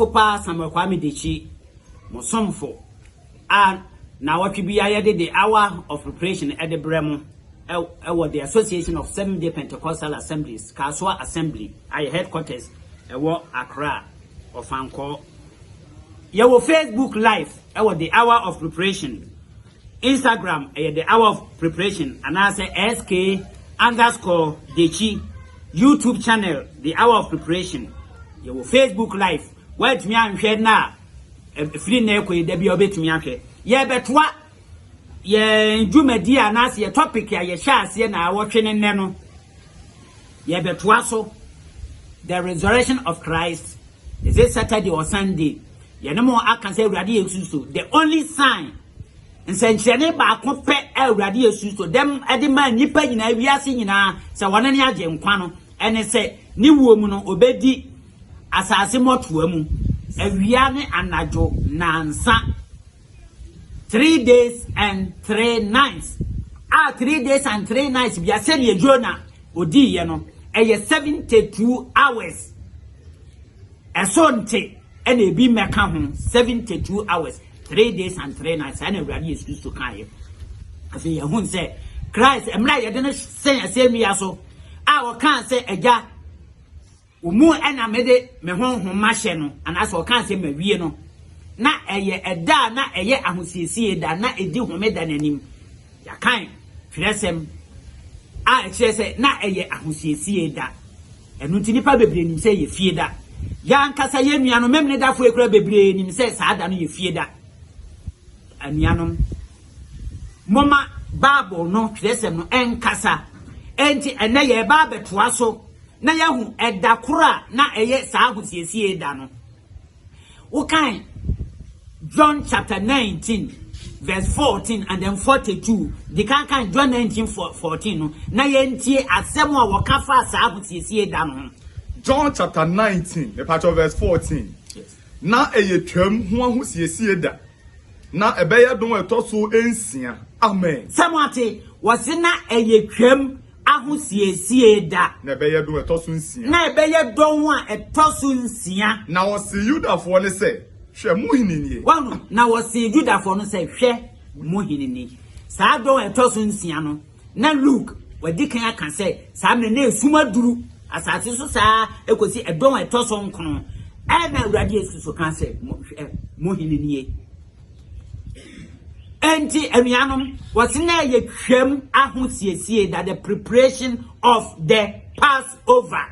pa Samuel Kwame Dechi Mosomfo and now what we be the hour of preparation at the Bremo the Association of Seventh-day Pentecostal Assemblies Kaswa Assembly our headquarters Accra of Anko. Your Facebook Live the hour of preparation. Instagram the hour of preparation and I say SK_Dechi. YouTube channel the hour of preparation. Your Facebook Live. What me am share na free na ekwe da bia obetumi ahwe. Ye betwa ye dwumadi anase ye topic ya ye sha ase na awotwe ne no. Ye betwa so the resurrection of Christ. Is it Saturday or Sunday? Ye no more aka say Awurade Yesu. The only sign nsenchene ba akopɛ Awurade Yesu so dem ade man nipa nyina wiase nyina se wonane agye nkwa no ene se ni wuomu no obedi asase motoa mu awia ne anajo nansa 3 days and 3 nights 3 days and 3 nights bia se ne Jona odi ye no eye 72 hours esonte ene bi meka ho 72 hours 3 days and 3 nights and Awurade Yesu so kan ye afi ye hun se Christ emra ye de no sen asemi aso o kan se eja umu ena mede me honhom mahye no anaso o kan se mawie no na eye eda na eye ahosiesie da na edi homeda nanim ya kan firesem se na eye ahosiesie da enu ti nipa bebre nim se ye fie da ya nkasa ye nua no memne dafo ekura bebre nim se saada no ye fie da anuanom moma Bible no firesem no enkasa enti ene ye ba betoa so na yahu edakora na eye saa ahosiesie da no ukan John chapter 19 verse 14 and then 42 the kan John 19:14 no na ye ntie asem a wokafa saa ahosiesie da no John chapter 19 the part of verse 14 yes. Na eye twam ho ahosiesie da na ebeye don etoso ensia amen samate wasina eye twam ahosiesie da na ebeye don etoso nsia na ebeye don a etoso nsia na wose Yudafo ne se hwe muhinini wanu na wose Yudafo no se hwe muhinini saa don etoso nsia no na Luke wadi kan aka se saa me na esumaduru asase so saa ekosi edon etoso nkono na Awurade Yesu so kan se muhinini enti anuanom wasina ye twam ahosiesie that the preparation of the Passover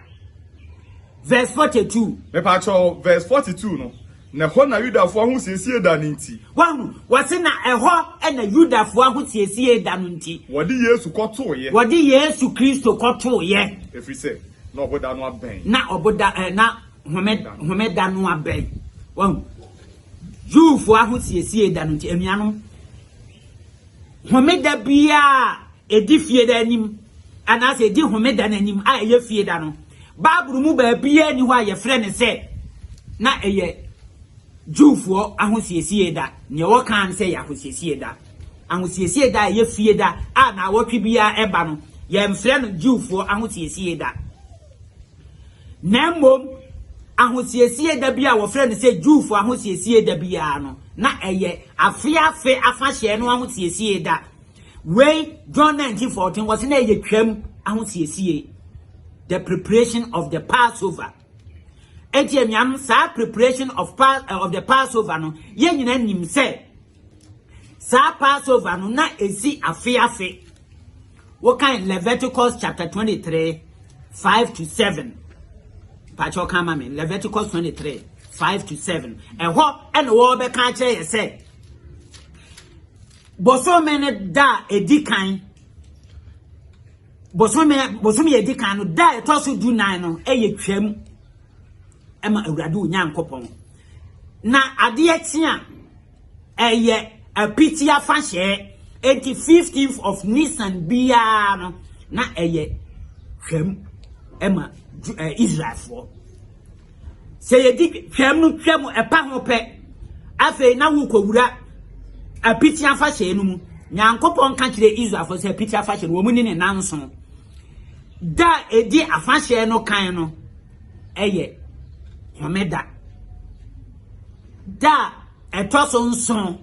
verse 42 me pacho verse 42 no na ho na Yudafo ahosiesie da nti wanu wasina eho na Yudafo ahosiesie da nti wodi Yesu koto ye wodi Yesu Kristo koto ye efri se na oboda no aben na oboda na homeda no aben wanu Jufo ahosiesie da nti anuanom homeda bia edi fie da anim anase edi homeda nanim a eye fie da no Bible mu ba bia ni ho a ye frɛ ne sɛ na eye Jufo ahosiesie da ne wo kan sɛ ya ahosiesie da ahosiesie da eye fie da a na wotwe bia eba no ye mfrɛ no Jufo ahosiesie da na mmom ahosiesie da bia wo frɛ ne sɛ Jufo ahosiesie da bia no na eye afiafe afahye no ahosiesie da we John 19:14 was na eye twam ahosiesie the preparation of the Passover etiamiam sa preparation of the Passover no ye nyina nim se sa Passover no na esi afiafe wo kan Leviticus chapter 23 5-7 pacho kama me Leviticus 23 5-7 and what and wo be kan che ye say bosome da edikan bosome edikan no da etoso du nan no eye twam ema Awurade Onyankopon na ade etia eye apitia fahye 15th of Nisan bia no na eye twam ema Israel for say ye di twam no twam epa ho pe afi na wo kowura apitia fahye no mu Nyankopon ka kire Israel for say apitia fahye no wo mu ni ne nanso da edi afahye no kan no eye homeda da etoso nson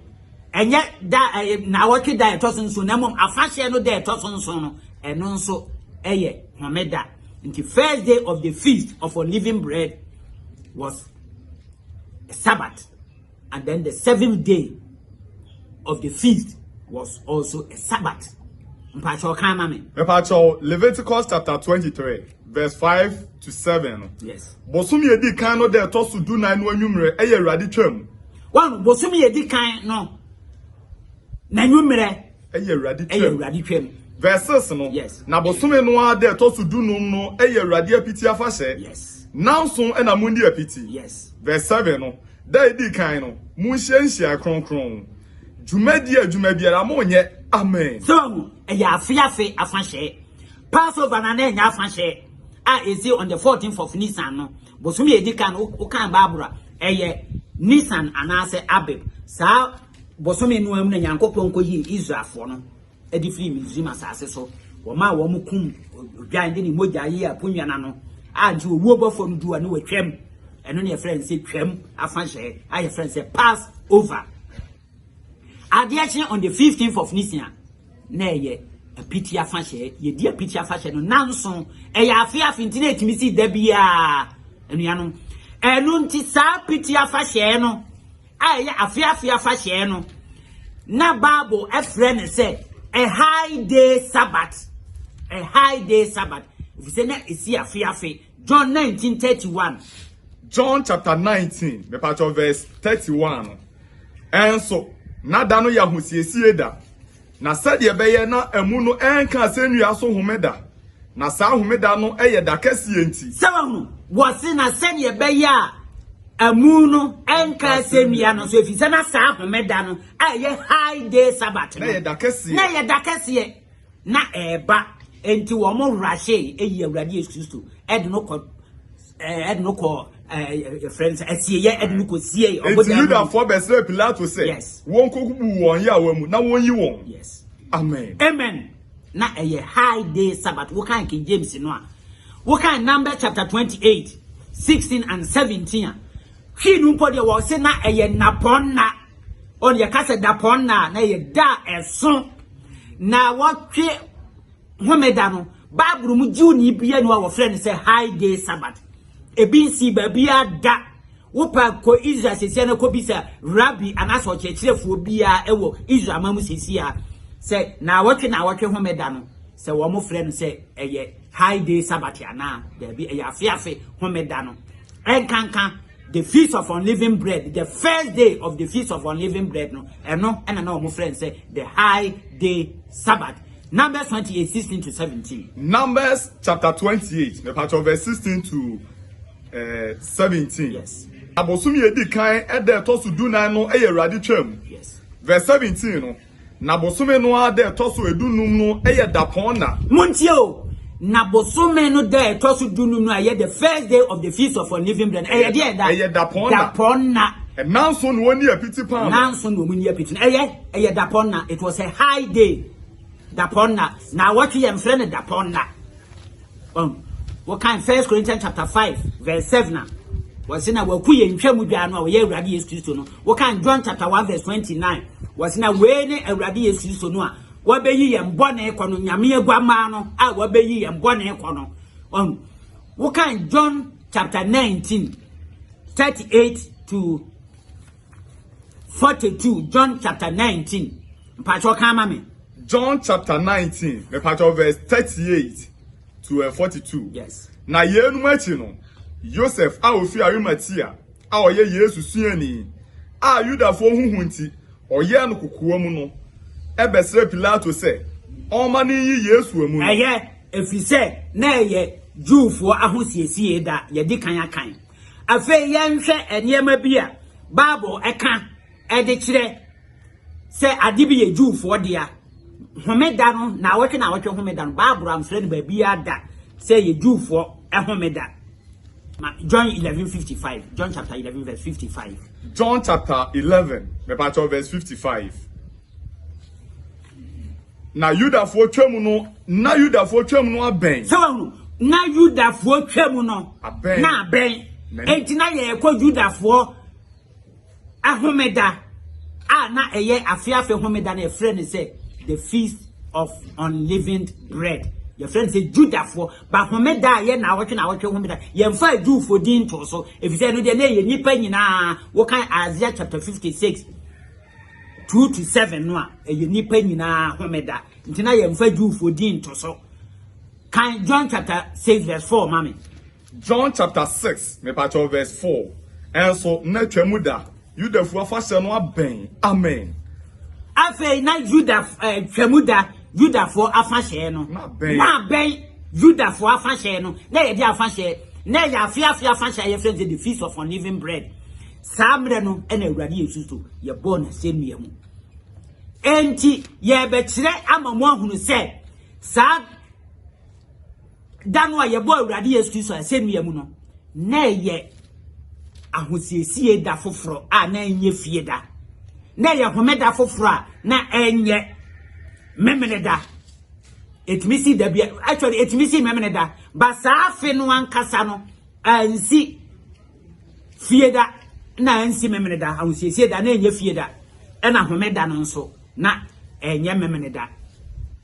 enye da na wotwe da etoso nson na mom afahye no da etoso nson no eno nso eye homeda nti first day of the feast of unleavened bread was a Sabbath, and then the 7th day of the feast was also a Sabbath. Leviticus chapter 23 verse 5 to 7. Yes. Bosumi edi kan no de tosu du nan no anwumre eye Awurade twam. One bosumi edi kan no na anwumre eye Awurade twam. Verse 6 no. Yes. Na bosumi no a de tosu du no eye Awurade apiti afahye. Yes. Nanso ena mundi apiti. Yes. Verse 7 no. Da edi kan no munhyenhia kronkron. Dwumadi biara mo nye. Amen. So, afiafe afahye. Passover na nya afahye. Is on the 14th of Nisan no. Bosumi edi kan o kan Barbara. Nisan anase Abib. Sa bosumi no am na Nyankopon ko yi Israelfo no. Edi free Misraim asase so. Wo ma wo mu kum odwan de ni moja yi aponwa na no. Aju owuo bofo no duwa ne watwam. Eno ne friend say twam afahye. Aye friend say pass over. Adiachi on the 15th of Nisan. Na ye a pity afahye. Ye dia pity afahye no nanso afiafi ntine etimi si da bia anuanom. Enu nti sa pity afahye no. Afiafi afahye no. Na Bible a friend say a high day Sabbath. A high day Sabbath. If you say na isi afiafi John 19:31. John chapter 19, the part of verse 31. And so na da no yahusiesie da. Na sade beye na emu no enka asenua so homeda. Na sa homeda no eye da kase enti. Sawunu wose na sade beye a emu no enka asenua no so efise na sa homeda no eye high day Sabbath no. Na ye da kase. Na ye da kase na eba enti wo mo rahye eyi Awurade Yesu Kristo ed no ko friends asiye ednu ko sie obodi Judah for Besle Pilato say yes won ko kubu won ya wamu na won yi won yes amen na high day Sabbath wo kan King James no a wo kan Numbers chapter 28 16 and 17 hinu mpo de wo se na naponna on ye kase daponna na ye da eso na wo twe homeda no Bible mu jiu ni bia no wo friend say high day Sabbath ebinsi babia da wopa ko Israel sesi na ko bisa rabbi anaso chechirefo bia ewo Israel mamu sesi a say na wotwe homeda no say wo mo frɛ no say high day Sabbath ana there be afiafe homeda no enkanka the feast of unleavened bread, the first day of the feast of unleavened bread no and no mo friend say the high day Sabbath. Numbers 28 16 to 17. Numbers chapter 28 the part of verse 16 to 17. Yes. Abosumi edi kan ede tosu dunan no eye Awurade twam. Yes. Verse 17 no. Na bosumi no ade tosu edunum no eye dapon na. Montio. Na bosumi no de tosu dunum no eye the first day of the feast of unleavened bread. Eye there that. Eye dapon na. Nanso no woni apiti pan. Nanso no woni apiti. Eye dapon na. It was a high day. Dapon na. Na what you am friend dapon na. What kind 1 Corinthians chapter 5 verse 7 was in a wakuye ntwamu dwa no we Awurade Yesu Kristo no. What kind John chapter 1 verse 29 was in a we ne Awurade Yesu Kristo no a wabeyi yem bone ekono nyame agwama no a wabeyi yem bone ekono. What kind John chapter 19 38 to 42. John chapter 19 mpacho kama me. John chapter 19 the part of verse 38 to 42. Yes. Na yenu machi no Joseph a ofi Arimatia a oye Yesu suani a Yudafo huhunti oye no kokoa mu no ebesre Pilato se omani yi Yesu amu efise na ye Jewfo ahosiesie da ye di kan akan afa yenhwe enema bi a Bible eka ede kire se ade bi ye Jewfo dia homeda no na wotwe homeda no Bible am friend ba bia da say ye Jewfo homeda. John 11:55. John chapter 11 verse 55. John chapter 11 the part of verse 55. Na Yudafo twam no aben. So na Yudafo twam no aben. Na aben. Enti na ye ko Yudafo ahomeda na eye afiafe homeda na friend say the feast of unleavened bread. Your friend say Judah for but homeda ye na watch homeda ye mfa do for din to so if you say no de na ye nipa nyina wo kan Isaiah chapter 56 2-7 no a ye nipa nyina homeda ntina ye mfa do for din to so kan John chapter 6 verse 4 mami. John chapter 6 me part of verse 4 and so na twamuda Yudafu afashe no aben amen. Afei na Judah twamuda Judafo afashe no na ben Judafo afashe no na ye di afashe na ye afia afashe ye friends the feast of unleavened bread samre no na Awurade Yesu to ye born asemmia mu enti ye be kire amamu ahunu se sa dano ye bo Awurade Yesu so asemmia mu no na ye ahosiesie da foforo a na enye fie da na ye homeda foforo a na enye memeneda etmisi da bia actually etmisi memeneda ba saafe no ankasa no ansi fie da na ansi memeneda ahosiesie da na enye fie da e na homeda no nso na enye memeneda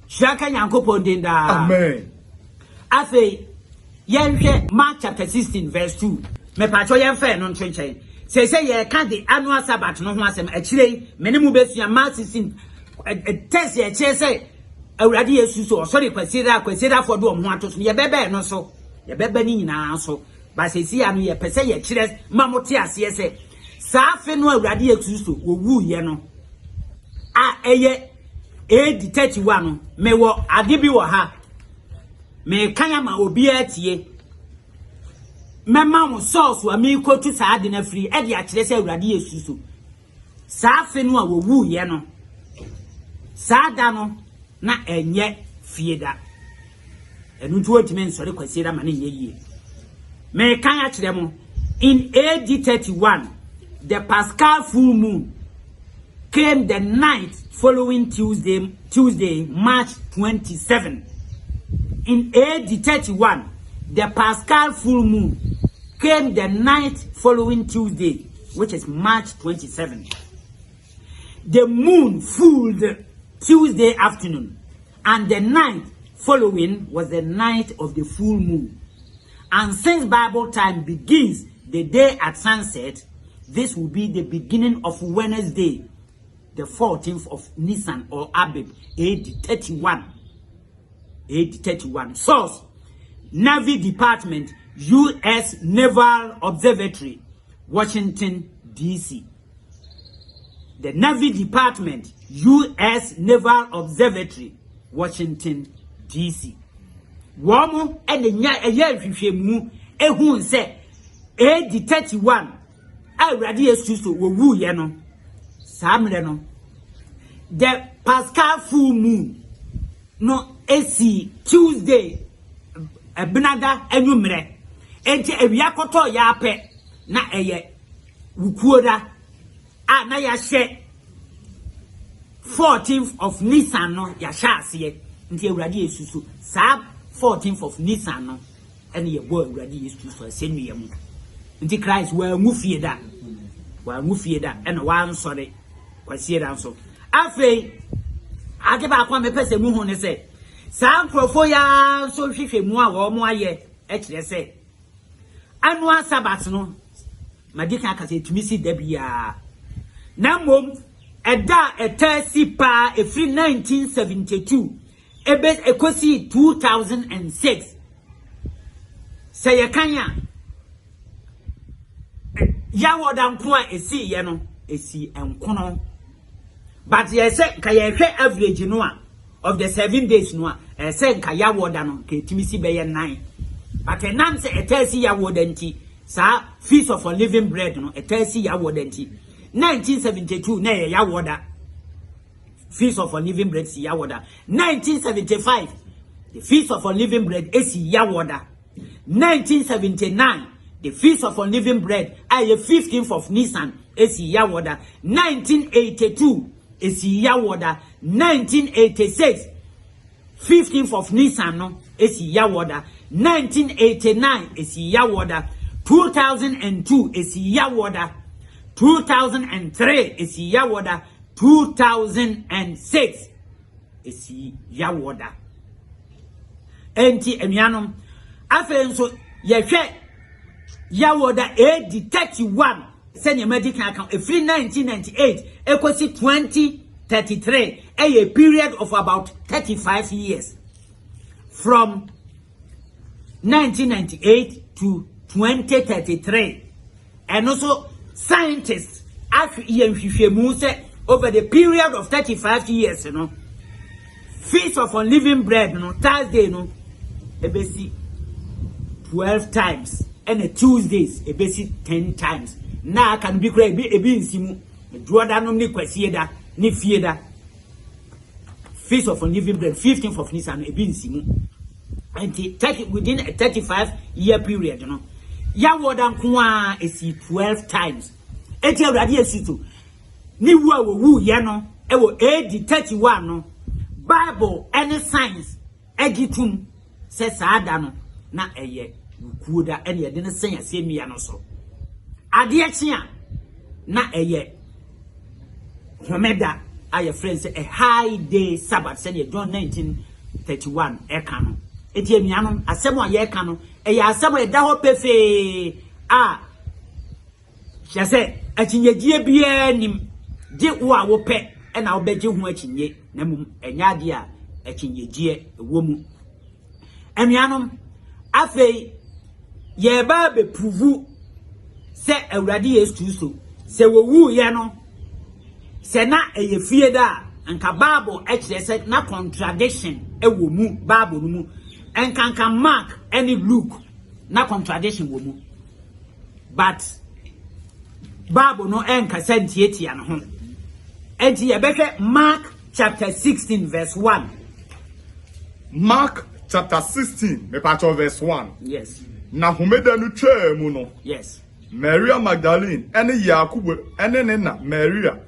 shaka Nyankopon den da amen. Afei yenhwe Mark chapter 16 verse 2 me pacho yenfa no ntwenchen say ye ka the annual Sabbath no ho asem akire mene mu besua Mark 16 test ye che say Awurade Yesu so sorry kwasida for do ho ato so ye bebe no so ye bebe ni nyina so ba say si anu ye pese ye kire mamote ase say saafe no Awurade Yesu so owu ye no a eye AD 31 me wo ade bi wo ha me kanya ma obi atie mema mo source wa mi kotu saa de na free e de a kire say Awurade Yesu so saafe no a owu ye no sada no na enye fieda enu ntu otime nsore kwasieda ma na enye yie me kan ya kire mo in AD 31 the Paschal full moon came the night following Tuesday March 27. In AD 31 the Paschal full moon came the night following Tuesday, which is March 27. The moon fulled Tuesday afternoon, and the night following was the night of the full moon. And since Bible time begins the day at sunset, this will be the beginning of Wednesday, the 14th of Nisan or Abib, AD 31. AD 31. Source: Navy Department, U.S. Naval Observatory, Washington, D.C. The Navy Department, U.S. Naval Observatory, Washington, D.C. Womo enya hwehwemu ehun se AD 31 Awurade Yesu so wowu ye no samre no the Paschal full moon no esi Tuesday ebinada enwumre enti awiakoto ya ape na eye wukuoda a na ya hye 14th of Nisan no ya hye ase nti Awurade Yesu so sa 14th of Nisan no ene ye bo Awurade Yesu so asenua mu nti Christ wa ngufie da ene wa nsore kwasie da nso afei ade ba kwa mepese mu hu ne se sa nkrofo ya so hwehwemu a wo mo aye e kire se annual Sabbath no madika akase tumisi da bia na mom eda etasi pa efri 1972 ebe ekosi 2006 sayekanya ya wodan ko a esi ye no esi enkono but ye say ka ye hwe average no a of the 7 days no a say ka ya wodan no ka timisi be ye 9 but enam say etasi ya wodan ti sa feast of unleavened bread no etasi ya wodan ti 1972 na ye ya woda feast of unleavened bread si ya woda 1975 the feast of unleavened bread esi ya woda 1979 the feast of unleavened bread ay 15th of Nisan esi ya woda 1982 esi ya woda 1986 15th of Nisan no esi ya woda 1989 esi ya woda 2002 esi ya woda 2003 esi yawoda 2006 esi yawoda enti enuanom afenso yehwe yawoda AD 31 senior medical account free 1998 ekosi 2033 a period of about 35 years from 1998 to 2033 and also scientists say over the period of 35 years Feast of Unleavened Bread Thursday ebesi 12 times and a Tuesdays ebesi 10 times na can be cry ebi nsimu duoda no ni kwasieda ni fieda Feast of Unleavened Bread 15th of Nisan ebi nsimu and within a 35-year period yawoda nkoa esi 12 times eti awrade esitu ni wu awu ye no ewo AD 31 no Bible any science egitum se saada no na eye kuoda ene ye de ne sen asemiya no so ade ekya na eye homeda aye friends a high day Sabbath say John 19:31 eka no eti enuanom asem a ye eka no eye asem e da ho pefe a chese achinyedie bia nim je wo a wo pe ena wo beje hu achinye na mum enyade a achinyedie ewo mu enuanom afei ye ba be pruvu se awurade Yesu Kristo se wo wu ye no se na eye fie da anka Bible ekire se na contradiction ewo mu Bible no mu enkanka Mark any Luke na contradiction wo mu but Bible no enka sentietia no ho enti ye behwe Mark chapter 16 verse 1 Mark chapter 16 me part of verse 1 yes na homeda no twa mu no yes Maria Magdalene ene Yakubu ene ne na Maria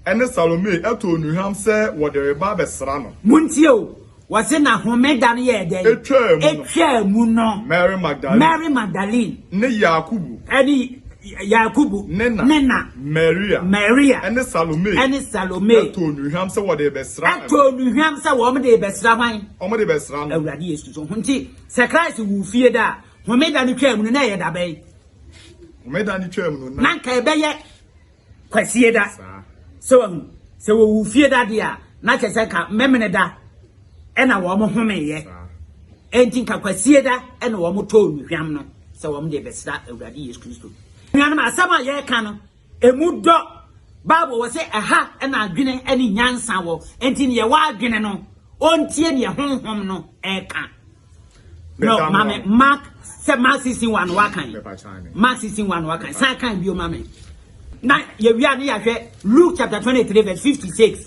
ene Salome eto nuham se wode reba besra no muntie o wase na homeda no ye den etwa mu no Mary Magdalene ne Yakubu ene Yakubu nena Maria ene Salome eto nuham se wode besra eto nuham se wo de besra hwan o de besra no awurade Yesu so hunti se Christ wu fie da homeda no twa mu no na ye da bai homeda no twa mu no na nka ebe ye kwasie da so se wo wu fie da dia na chese ka memene da ena wo mo home ye enti nka kwasie da ena wo mo to nuhwam no se wo mo de besra awurade Yesu Kristo nuanam asama ye ka no emu do Bible wo se aha ena adwene eni nyansa wo enti ne ye wa adwene no ontie ne honhom no eka no mame Mark 16:1 wakan Mark 16:1 wakan san kan bio mame na ye wi ane ya hwe Luke chapter 23 verse 56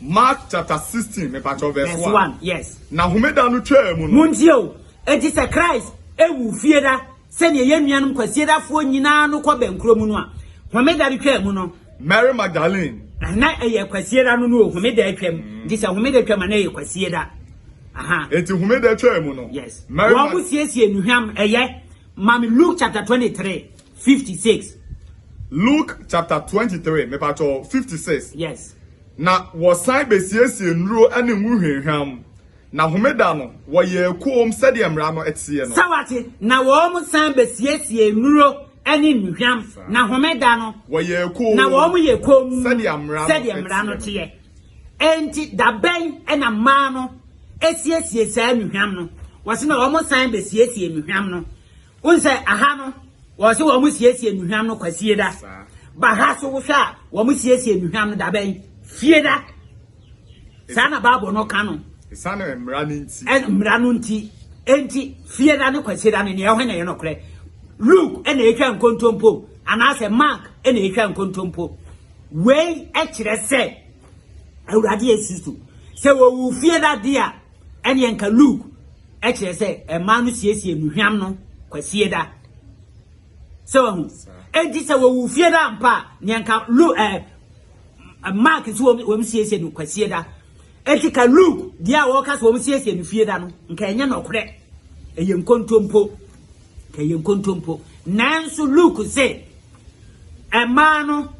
Mark chapter 16 me part of verse 1 yes na homeda no twa mu no mundio enti se Christ ewu fieda se ne ye nuanum kwasieda fo nyina no ko benkro mu no a homeda no twa mu no Mary Magdalene na eye kwasieda no no homeda atwam di se homeda atwam na eye kwasieda aha enti homeda twa mu no yes wa mu siesie nuham eye mam Luke chapter 23:56 Luke chapter 23 me part of 56 yes na wosan besiesie nuro ane nwuhwehwam na homeda no wo ye kuom sede emra no etie no sawati na wo mu san besiesie nuro ane nwuhwam na homeda no wo ye kuom na wo mu ye kuom sede emra no tie enti da ben ena ma no esiesie sa nwuhwam no wose na wo mu san besiesie nwuhwam no unse aha no wose wo mu siesie nwuhwam no kwasie da ba ha so wo hwa wo mu siesie nwuhwam no da ben fieda sana Bible no kanu sana emra nti emra no nti enti fieda ne kwasieda ne ye hwene ye no kre Luke ene etwa nkontompo anase Mark ene etwa nkontompo we ekire se awurade Yesu se wo wu fieda dia ene enka Luke ekire se ema no siesie nuhwam no kwasieda se wo enti se wo wu fieda mpa ne enka Luke Mark is wo msiesie no kwasieda etika Luke dia wo ka so wo msiesie no fieda no nka enye no kore eye nkontompo nanso Luke say emano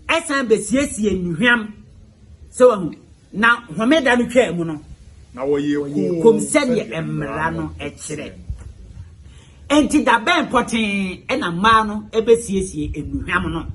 esan besiesie nnuhwam se wahu na homeda no twa mu no na wo ye kom sɛdeɛ mmara no ɛkyerɛ enti da bɛn pɔten ɛna mmaa no ɛbɛsiesie nnuhwam no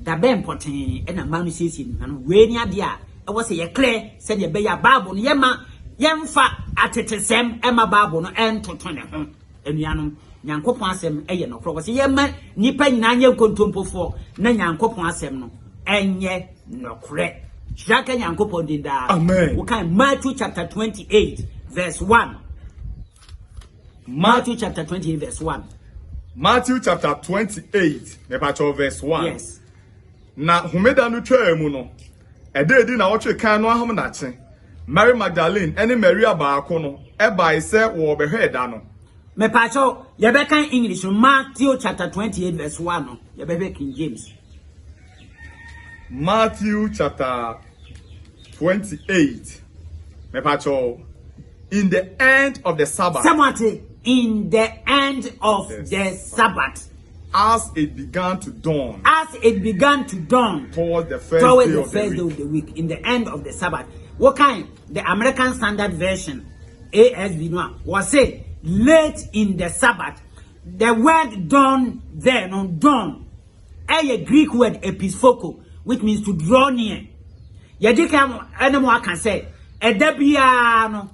da bɛn pɔten ɛna mmaa no siesie nnuhwam no wei ni ade a ɛwɔ sɛ yɛklɛ sɛdeɛ bɛyɛ Bible no yɛma yɛmfa atetesɛm ɛma Bible no ɛntoto ne ho anuanom Nyankopɔn asɛm ɛyɛ nokoro wɔ sɛ yɛma nipa nyinaa nyɛ nkontompofoɔ na Nyankopɔn asɛm no ɛnyɛ nokore Shaka Nyankopɔn din da. Amen. We can Matthew chapter 28 verse 1. Matthew chapter 28 verse 1. Matthew chapter 28 verse 1. Yes. Na homeda no twa mu no. Edi na wotwe kan no ahom na che. Mary Magdalene ene Maria baako no ebae se wo behwe da no. Me pacho ye be kan English Matthew chapter 28 verse 1 no. Ye be King James. Matthew chapter 28. Mepacho, in the end of the Sabbath. Somebody, in the end of the Sabbath. As it began to dawn. As it began to dawn. Towards the first day of the week. In the end of the Sabbath. What kind? The American Standard Version, ASV, was say late in the Sabbath. The word dawn there, no dawn. A Greek word episphoko, which means to draw near. Yadika anyone can say a debiano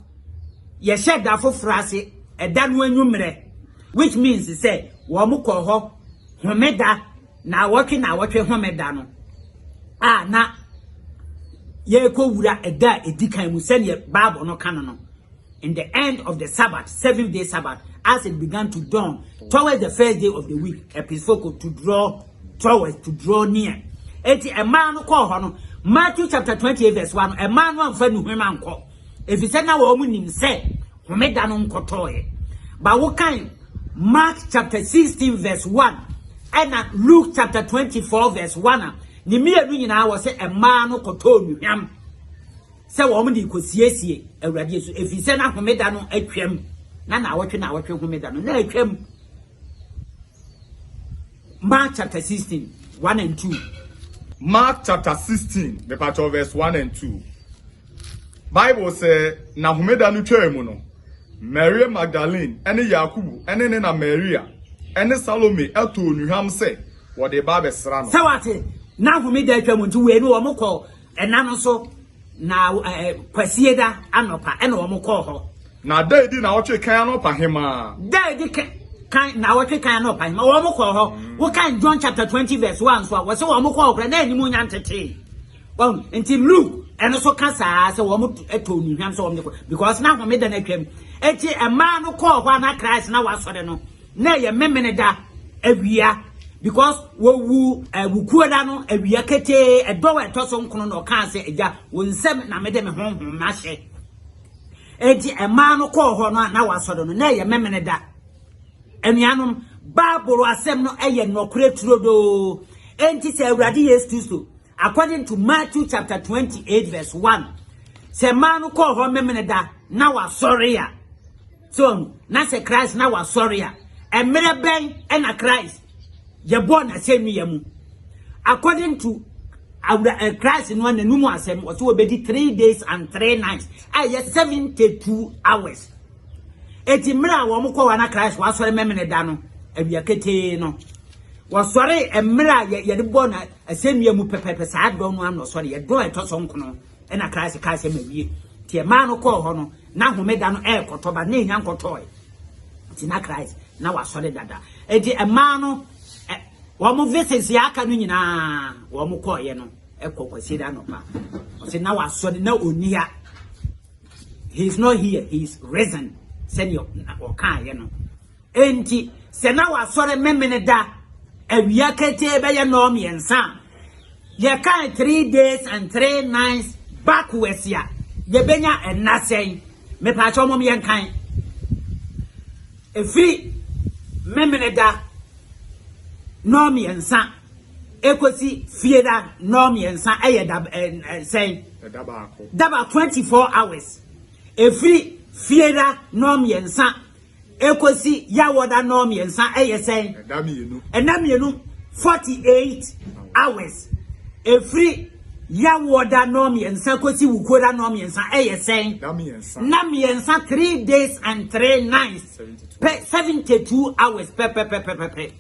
ye shed that for frase a dan when you which means to say wamuko ho homeda na working homedano na ye ko wura eda edikan mu send ye Bible no canon in the end of the Sabbath 7-day Sabbath as it began to dawn towards the first day of the week episphoko to draw near eti a man call ho Matthew chapter 28 verse 1 a man one fa nuhwema nko if you said na wo mu nim say homeda no nkotoye but what kind Mark chapter 16 verse 1 and Luke chapter 24 verse 1 ni mienu nyina wo say a man no koto nuhwam say wo mu di kosiesie awurade Yesu if you said na homeda no atwam na wotwe homeda no na atwam Mark chapter 16 1 and 2 Mark chapter 16, the part of verse 1 and 2. Bible say, na homeda no twa mu no. Mary Magdalene, ene Yakubu, ene na Maria, ene Salome eto nuham say, wo de ba besra no. Sawate, na homeda twa mu nti we no wo mokọ ena no so na kwasieda anopa ene wo mokọ ho. Na da di na wotwe kan anopa hema. Da di kan na wotwe kan anopa hema wo mokọ ho. We can John chapter 20 verse 1 so we say wo mokọ okra na animu nyantete. Well, until Luke and also kasa say wo mo eto nuham so wo because na homeda na twam. Eti a man no call kwa na Christ na wasore no. Na ye memene da awia because wo wukuo da no awia kete edo we to so nkono no kan say eja wo nsem na mede me honhom na hye. Eti a man no call ho no na wasore no na ye memene da. Enuanom Bible asem no eye nokure turodo. Enti say awurade Yesu Kristo according to Matthew chapter 28 verse 1. Say man no call ho memene da na wasore ya. So, na se Christ na was sorry ya. Emre ben na Christ. Ye born asem yamu. According to Christ no na numu asem, o so obedi 3 days and 3 nights. Aye 72 hours. Eti mra wo mko wa na Christ wa sorry memene da no. Awia kete no. Wa sorry emra ye de born asem yamu pepepe sa do no am no sorry ye do etoso nkono. Na Christ ka asem awie. Tie man no call ho no na homeda no kotoba na enya nkotoy ti na Christ na wasore dada edi e man no wo mo visit ya aka no nyina wo mo call ye no kokwasi da no pa o se na wasore na onia he is not here, he is risen senior o kan ye no enti se na wasore memene da awia kete be ye no miensa ye kan 3 days and 3 nights backwards ya ye benya enasɛn me pa cho mom yen kan efi memene da no mi ensa ekosi fieda no mi ensa eye da sɛn daba 24 hours efi fieda no mi ensa ekosi yawoda no mi ensa eye sɛn enamienu 48 hours. A free ya water nomi and sankosi wukoda nomi and san saying Nami and san 3 days and 3 nights 72 hours pe.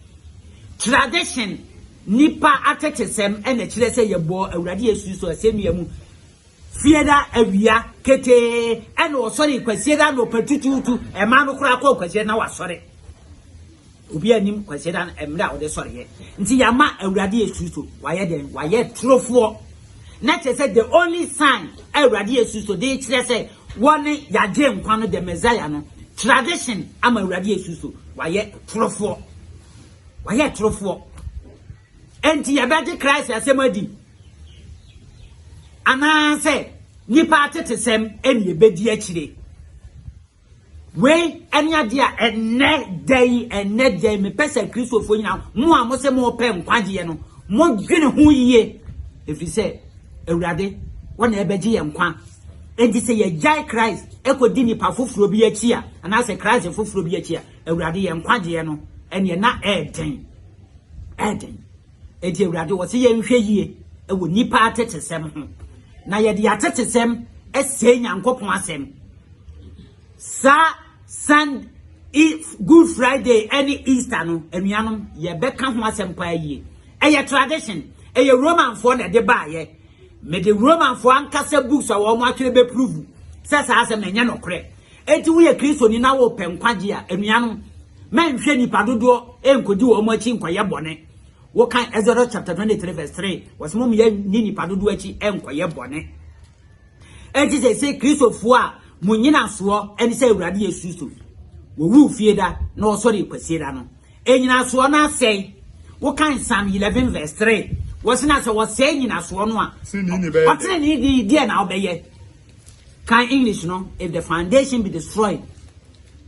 Tradition nipa atetesem and the chile say your boy a radius so same yamu fieda awia kete and o sorry kwasieda no patutu e ma no kura kwa kwasieda na wa sorry obi anim kwasieda emra o de sorry he nti yama awurade esuso waye trofo na che say the only sign awurade esuso dey chile say one yaje nkwa no the messiah no tradition ama awurade esuso waye trofo enti yabaje Christ asemadi ana say nipa atetesem eni ebedi akire we enya dia enne day me pesa Kristofo nyina mo a mo se mo pe nkwaje no mo dwene ho yie efi se awurade wona ebeji ye nkwa enti se ye jai Christ ekodi nipa foforo bi achi a ana se Christ foforo bi achi a awurade ye nkwaje no ene na eden enti awurade wo se ye nhwe yie ewo nipa atetesem ho na ye de atetesem ese nyankopon asem sa Sun Good Friday any Easter no enuanom ye beka ho asem pa yie eye tradition eye Roman for na de ba ye me de Roman for ankasa books a wo mo atwere be prove sa asem na nya nokre enti wo ye Kristo ni na wo penkwaje a enuanom men hwe nipa dodo enkodi wo mo achi nkwaye bone wo kan Exodus chapter 23 verse 3 was mom ye ni nipa dodo achi enkwaye bone enti say Kristo fu a munyina so eni say awurade yesuso wo wu fieda na o sori kwasieda no enyina so na say wo kan Psalm 11 verse 3 wo sina say wo say enyina so no a otre ni die na obeye kan English no if the foundation be destroyed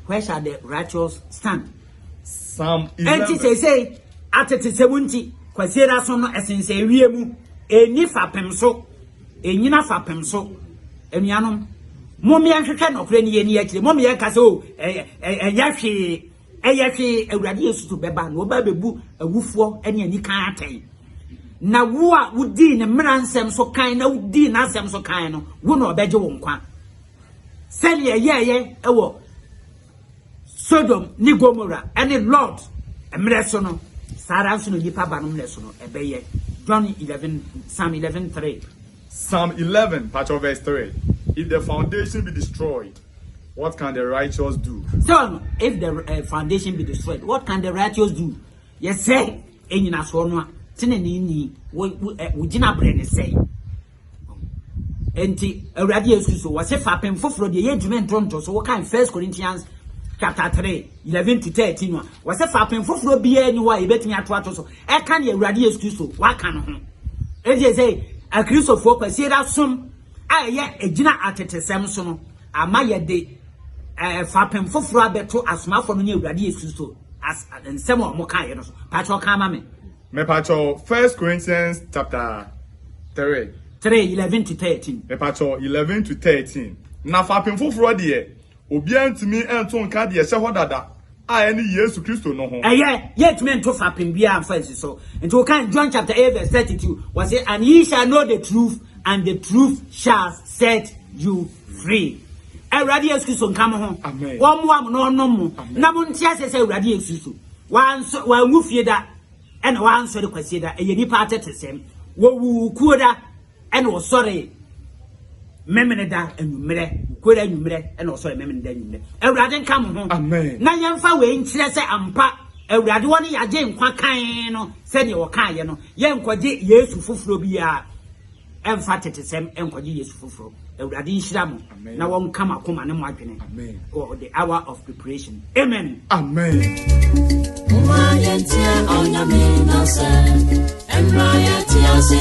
where shall the righteous stand Psalm 11 enti say atete sebunti kwasieda so no esense wiemu eni fapem so enyina fapem so enuanom Mommy and Haka no friend ye actually. Mommy and Casso, a yashi, awurade yesu beba no ba bebu awufo ene ani kan atai na wo a wudi ne mransem so kan na wudi na asem so kan no wo na obeje wo nkwa sele ye ewo Sodom ni Gomorrah ene Lord emreso no sara so no yipa ba no mreso no ebeye John 11 Psalm 11:3 Psalm 11 part of verse 3. If the foundation be destroyed, what can the righteous do? So, if the foundation be destroyed, what can the righteous do? Yes, say, enyina so no a teneni ni wo gina brene say. Enti awurade yesu so wase fapem foforo de yedume ntonto so wo kan 1 Corinthians chapter 3 11 to 13 no wase fapem foforo bia ni wa ebetimi ato so e kan ye awurade yesu so wa kan ho. Eje say a Christopher kwasi da som aye ejina atetesem so no ama ye de fapem foforo abeto asomafo no ni awurade yesu so as nsem o mo kan ye no so patcho kan ma me patcho 1 Corinthians chapter 3 11 to 13 me patcho 11 to 13 na fapem foforo de obi antimi ento nka de hye ho dada aye ni Yesu Kristo no ho yet men to fapem bia amfa so into kan John chapter 8 verse 32 was say and ye shall know the truth and the truth shall set you free. Awurade Yesu Kristo nkam ho. Amen. Wo mo no no mo. Na mo ntia se Awurade Yesu Kristo. Wa wu fie da ena wa anso de kwase da eye nipa atetesem. Wo wu kuo da ena wo sore memene da enumere. Kuo da enumere ena wo sore memene da enumere. Awurade nkam ho. Amen. Na yemfa we nkire se ampa Awurade woni yaje nkwa kan no se ne wo kan ye no. Ye nkwaje Yesu foforo bia emfatetesem enkwaje Yesu foforo. Awurade nhira mo na won kama koma ne mo adwene. Amen. For the hour of preparation. Amen. Amen. Umaya tia onyame na se emra ya tia se